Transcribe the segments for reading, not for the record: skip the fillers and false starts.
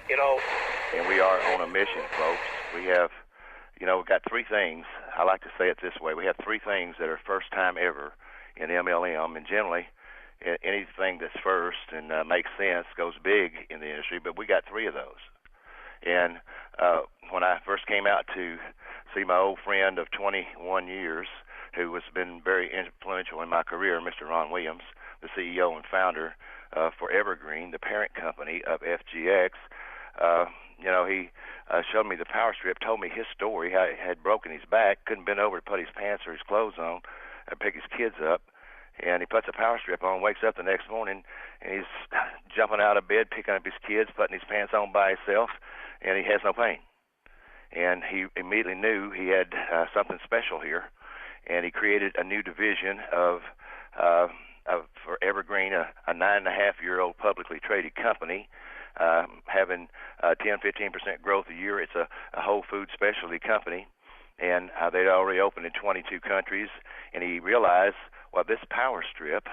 You know, and we are on a mission, folks. We have, we've got three things. I like to say it this way. We have three things that are first time ever in MLM, and generally anything that's first and makes sense goes big in the industry, but we got three of those. And when I first came out to see my old friend of 21 years, who has been very influential in my career, Mr. Ron Williams, the CEO and founder for Evergreen, the parent company of FGX, he showed me the PowerStrip, told me his story, how he had broken his back, couldn't bend over to put his pants or his clothes on, pick his kids up, and he puts a PowerStrip on, wakes up the next morning, and he's jumping out of bed, picking up his kids, putting his pants on by himself, and he has no pain. And he immediately knew he had something special here, and he created a new division for Evergreen, a 9.5-year-old publicly traded company, having 10-15% growth a year. It's a whole food specialty company, and they'd already opened in 22 countries, and he realized, well, this PowerStrip,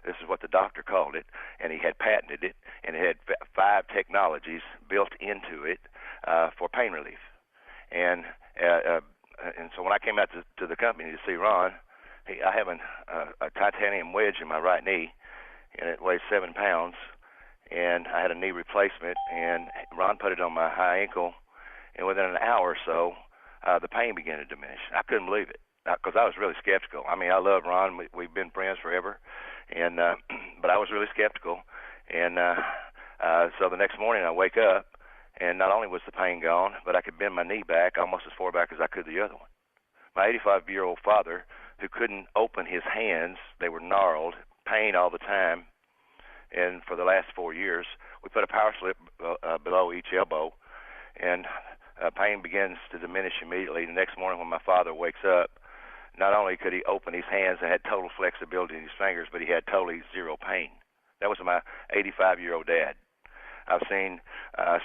this is what the doctor called it, and he had patented it, and it had 5 technologies built into it for pain relief. And so when I came out to the company to see Ron, I have a titanium wedge in my right knee, and it weighs 7 pounds, and I had a knee replacement, and Ron put it on my high ankle, and within an hour or so, the pain began to diminish. I couldn't believe it, because I was really skeptical. I mean, I love Ron. We've been friends forever, and but I was really skeptical. And so the next morning I wake up, and not only was the pain gone, but I could bend my knee back almost as far back as I could the other one. My 85-year-old father, who couldn't open his hands, they were gnarled, pain all the time, and for the last 4 years, we put a PowerStrip below each elbow, and pain begins to diminish immediately. The next morning when my father wakes up, not only could he open his hands and had total flexibility in his fingers, but he had totally zero pain. That was my 85-year-old dad. I've seen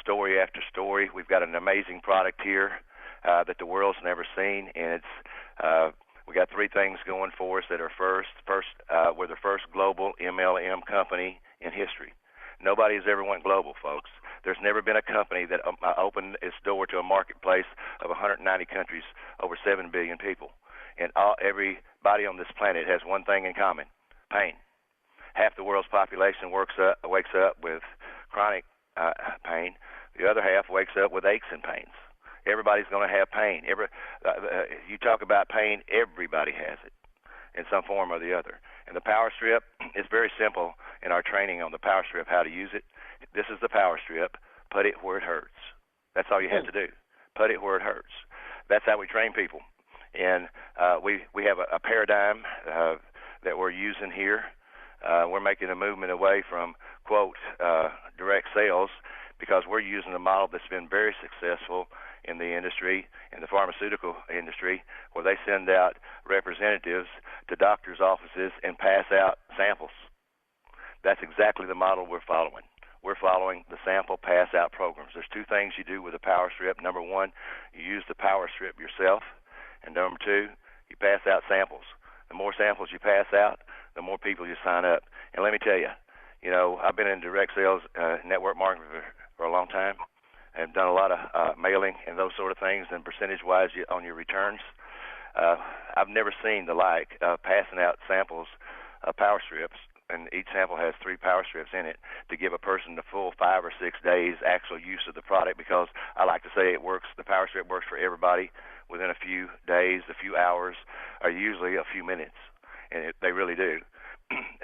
story after story. We've got an amazing product here that the world's never seen, and it's we got three things going for us that are first. First, we're the first global MLM company in history. Nobody has ever went global, folks. There's never been a company that opened its door to a marketplace of 190 countries, over 7 billion people. And everybody on this planet has one thing in common: pain. Half the world's population wakes up with chronic pain. The other half wakes up with aches and pains. Everybody's going to have pain. You talk about pain, everybody has it in some form or the other. And the PowerStrip is very simple in our training on the PowerStrip, how to use it. This is the PowerStrip. Put it where it hurts. That's all you have to do. Put it where it hurts. That's how we train people. And we have a paradigm that we're using here. We're making a movement away from, quote, direct sales, because we're using a model that's been very successful in the industry, in the pharmaceutical industry, where they send out representatives to doctors' offices and pass out samples. That's exactly the model we're following. We're following the sample pass-out programs. There's two things you do with a PowerStrip. Number one, you use the PowerStrip yourself, and number two, you pass out samples. The more samples you pass out, the more people you sign up. And let me tell you, I've been in direct sales, network marketing for a long time. I've done a lot of mailing and those sort of things, and percentage-wise on your returns. I've never seen the like of passing out samples of PowerStrips, and each sample has 3 PowerStrips in it, to give a person the full 5 or 6 days actual use of the product, because I like to say it works. The PowerStrip works for everybody within a few days, a few hours, or usually a few minutes, and they really do.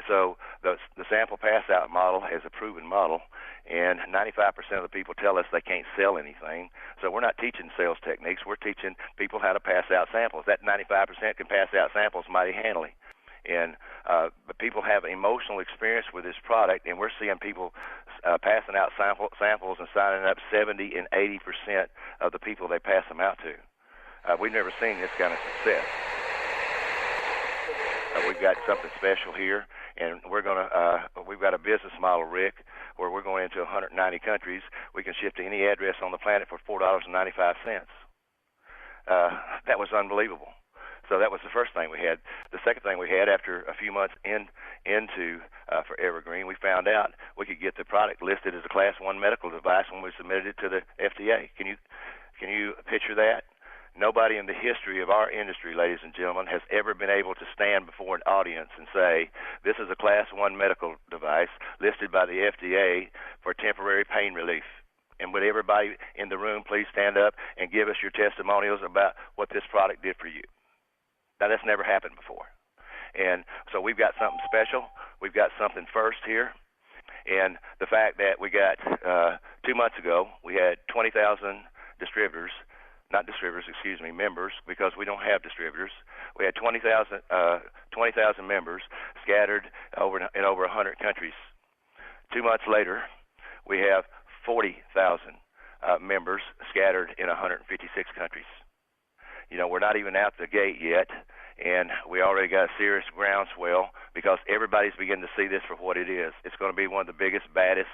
So the sample pass-out model is a proven model, and 95% of the people tell us they can't sell anything. So we're not teaching sales techniques. We're teaching people how to pass out samples. That 95% can pass out samples mighty handily. And but people have emotional experience with this product, and we're seeing people passing out samples and signing up 70 and 80% of the people they pass them out to. We've never seen this kind of success. We've got something special here, and we've got a business model, Rick, where we're going into 190 countries. We can ship to any address on the planet for $4.95. That was unbelievable. So that was the first thing we had. The second thing we had, after a few months into for Evergreen. We found out we could get the product listed as a Class 1 medical device when we submitted it to the FDA. Can you picture that? Nobody in the history of our industry, ladies and gentlemen, has ever been able to stand before an audience and say, this is a Class 1 medical device listed by the FDA for temporary pain relief. And would everybody in the room please stand up and give us your testimonials about what this product did for you? Now, that's never happened before. And so we've got something special. We've got something first here. And the fact that we got 2 months ago, we had 20,000 members, because we don't have distributors. We had 20,000 members scattered in over 100 countries. 2 months later, we have 40,000 members scattered in 156 countries. You know, we're not even out the gate yet, and we already got a serious groundswell because everybody's beginning to see this for what it is. It's going to be one of the biggest, baddest,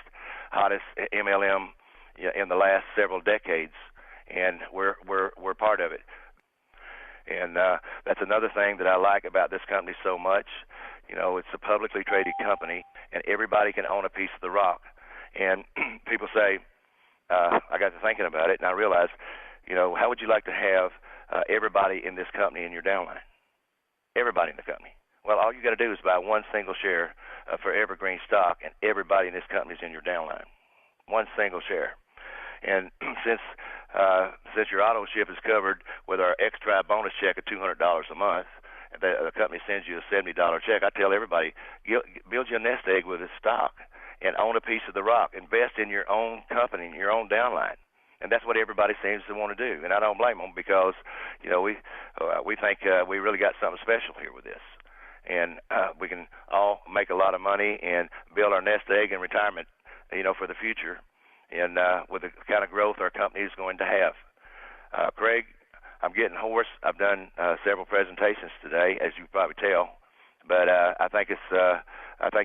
hottest MLM in the last several decades, and we're part of it. And that's another thing that I like about this company so much. You know, it's a publicly traded company, and everybody can own a piece of the rock. And people say, I got to thinking about it, and I realized, you know, how would you like to have everybody in this company in your downline? Everybody in the company. Well, all you got to do is buy one single share for Evergreen stock, and everybody in this company is in your downline. One single share. And since your auto ship is covered with our xtribe bonus check of $200 a month, the company sends you a $70 check, I tell everybody, build your nest egg with this stock and own a piece of the rock. Invest in your own company, in your own downline. And that's what everybody seems to want to do. And I don't blame them, because, you know, we think we really got something special here with this. And we can all make a lot of money and build our nest egg in retirement, you know, for the future, and with the kind of growth our company is going to have. Craig, I'm getting hoarse. I've done several presentations today, as you probably tell, but I think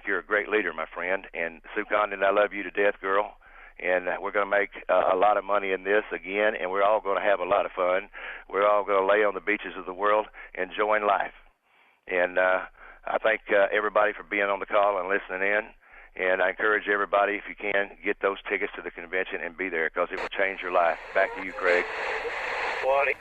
you're a great leader, my friend. And Sue Condon, I love you to death, girl. And we're going to make a lot of money in this again, and we're all going to have a lot of fun. We're all going to lay on the beaches of the world enjoying life. And I thank everybody for being on the call and listening in. And I encourage everybody, if you can, get those tickets to the convention and be there, because it will change your life. Back to you, Craig. 20.